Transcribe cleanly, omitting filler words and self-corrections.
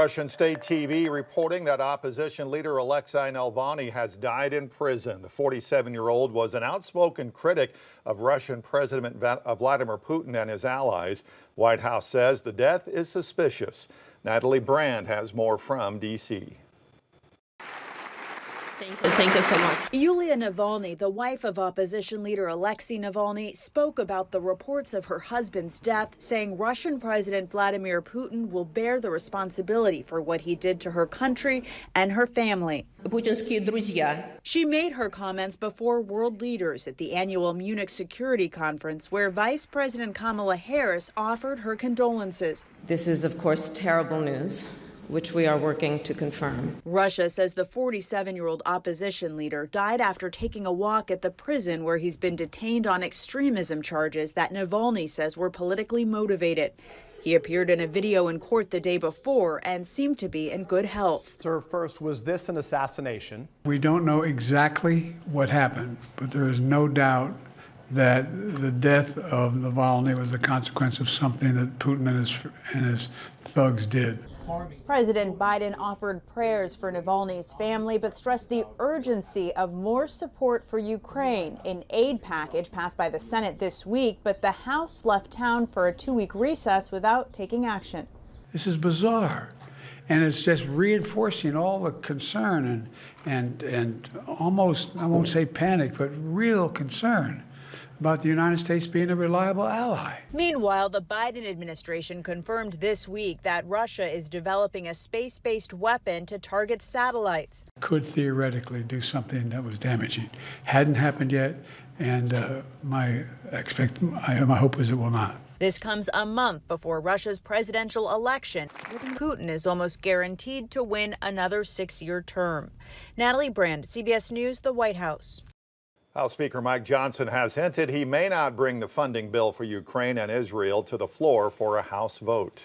Russian state TV reporting that opposition leader Alexei Navalny has died in prison. The 47-year-old was an outspoken critic of Russian President Vladimir Putin and his allies. White House says the death is suspicious. Natalie Brand has more from D.C. Thank you so much. Yulia Navalny, the wife of opposition leader Alexei Navalny, spoke about the reports of her husband's death, saying Russian President Vladimir Putin will bear the responsibility for what he did to her country and her family. Путинские друзья. She made her comments before world leaders at the annual Munich Security Conference, where Vice President Kamala Harris offered her condolences. This is, of course, terrible news, which we are working to confirm. Russia says the 47-year-old opposition leader died after taking a walk at the prison where he's been detained on extremism charges that Navalny says were politically motivated. He appeared in a video in court the day before and seemed to be in good health. Sir, first, was this an assassination? We don't know exactly what happened, but there is no doubt that the death of Navalny was the consequence of something that Putin and his thugs did. President Biden offered prayers for Navalny's family, but stressed the urgency of more support for Ukraine. An aid package passed by the Senate this week, but the House left town for a 2-week recess without taking action. This is bizarre, and it's just reinforcing all the concern and almost, I won't say panic, but real concern about the United States being a reliable ally. Meanwhile, the Biden administration confirmed this week that Russia is developing a space-based weapon to target satellites. Could theoretically do something that was damaging. Hadn't happened yet, and my hope is it will not. This comes a month before Russia's presidential election. Putin is almost guaranteed to win another 6-year term. Natalie Brand, CBS News, the White House. House Speaker Mike Johnson has hinted he may not bring the funding bill for Ukraine and Israel to the floor for a House vote.